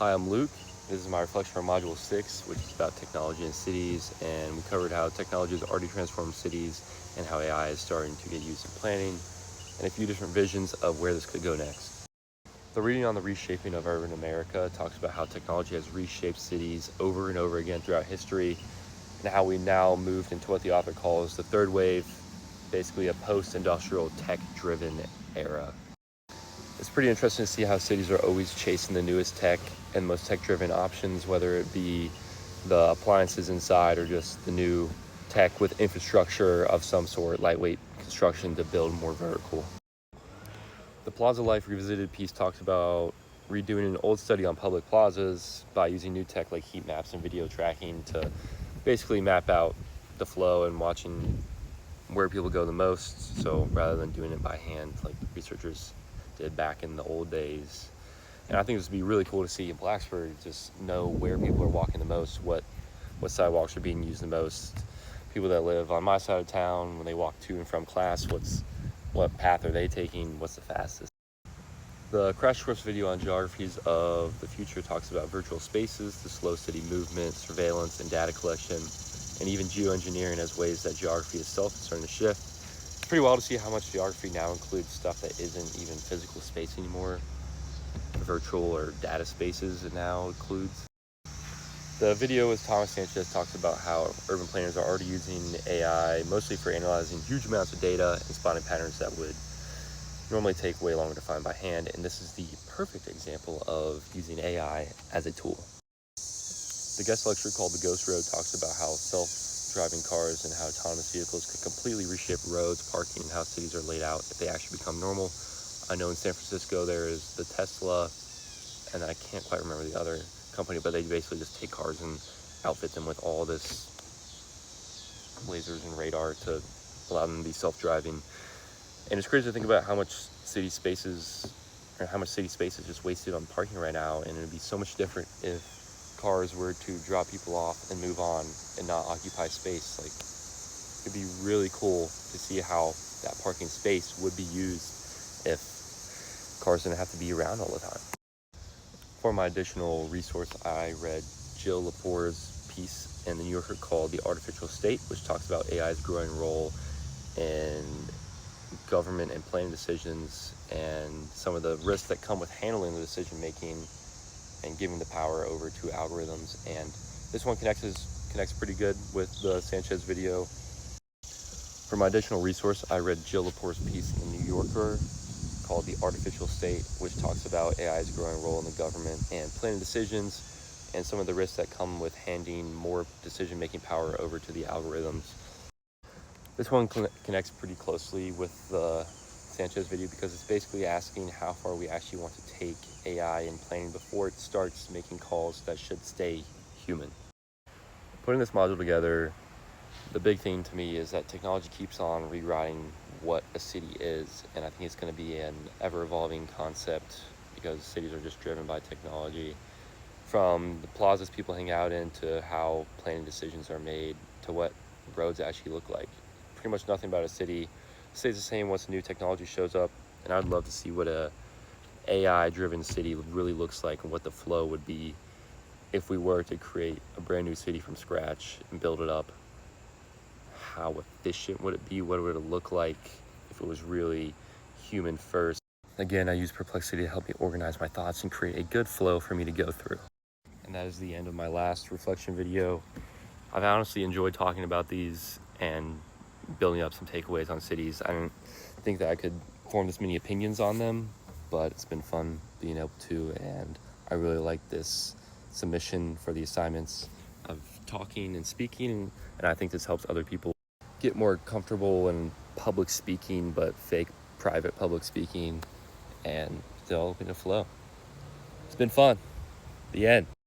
Hi, I'm Luke. This is my reflection for Module 6, which is about technology in cities, and we covered how technology has already transformed cities and how AI is starting to get used in planning, and a few different visions of where this could go next. The reading on the reshaping of urban America talks about how technology has reshaped cities over and over again throughout history, and how we now moved into what the author calls the third wave, basically a post-industrial tech-driven era. It's pretty interesting to see how cities are always chasing the newest tech and most tech-driven options, whether it be the appliances inside or just the new tech with infrastructure of some sort, lightweight construction to build more vertical. The Plaza Life Revisited piece talks about redoing an old study on public plazas by using new tech like heat maps and video tracking to basically map out the flow and watching where people go the most, so rather than doing it by hand like the researchers did back in the old days. And I think this would be really cool to see in Blacksburg, just know where people are walking the most, what sidewalks are being used the most. People that live on my side of town, when they walk to and from class, what path are they taking, what's the fastest. The crash course video on geographies of the future talks about virtual spaces, the slow city movement, surveillance, and data collection, and even geoengineering as ways that geography itself is starting to shift. It's pretty wild to see how much geography now includes stuff that isn't even physical space anymore. Virtual or data spaces it now includes. The video with Thomas Sanchez talks about how urban planners are already using AI mostly for analyzing huge amounts of data and spotting patterns that would normally take way longer to find by hand, and this is the perfect example of using AI as a tool. The guest lecture called The Ghost Road talks about how self-driving cars and how autonomous vehicles could completely reshape roads, parking, and how cities are laid out if they actually become normal. I know in San Francisco there is the Tesla, and I can't quite remember the other company, but they basically just take cars and outfit them with all this lasers and radar to allow them to be self-driving. And it's crazy to think about how much city space is just wasted on parking right now, and it'd be so much different if cars were to drop people off and move on and not occupy space. Like, it'd be really cool to see how that parking space would be used if cars didn't have to be around all the time. For my additional resource, I read Jill Lepore's piece in the New Yorker called The Artificial State, which talks about AI's growing role in government and planning decisions and some of the risks that come with handling the decision making and giving the power over to algorithms. And this one connects pretty good with the Sanchez video. For my additional resource, I read Jill Lepore's piece in the New Yorker called The Artificial State, which talks about AI's growing role in the government and planning decisions and some of the risks that come with handing more decision-making power over to the algorithms. This one connects pretty closely with the Sanchez video because it's basically asking how far we actually want to take AI in planning before it starts making calls that should stay human. Putting this module together, the big thing to me is that technology keeps on rewriting what a city is, and I think it's going to be an ever-evolving concept because cities are just driven by technology. From the plazas people hang out in to how planning decisions are made to what roads actually look like. Pretty much nothing about a city stays the same once new technology shows up, and I'd love to see what a AI-driven city really looks like and what the flow would be if we were to create a brand new city from scratch and build it up. How efficient would it be? What would it look like if it was really human first? Again, I use Perplexity to help me organize my thoughts and create a good flow for me to go through. And that is the end of my last reflection video. I've honestly enjoyed talking about these and building up some takeaways on cities. I don't think that I could form this many opinions on them, but it's been fun being able to, and I really like this submission for the assignments of talking and speaking, and I think this helps other people get more comfortable in public speaking, but fake private public speaking, and developing a flow. It's been fun. The end.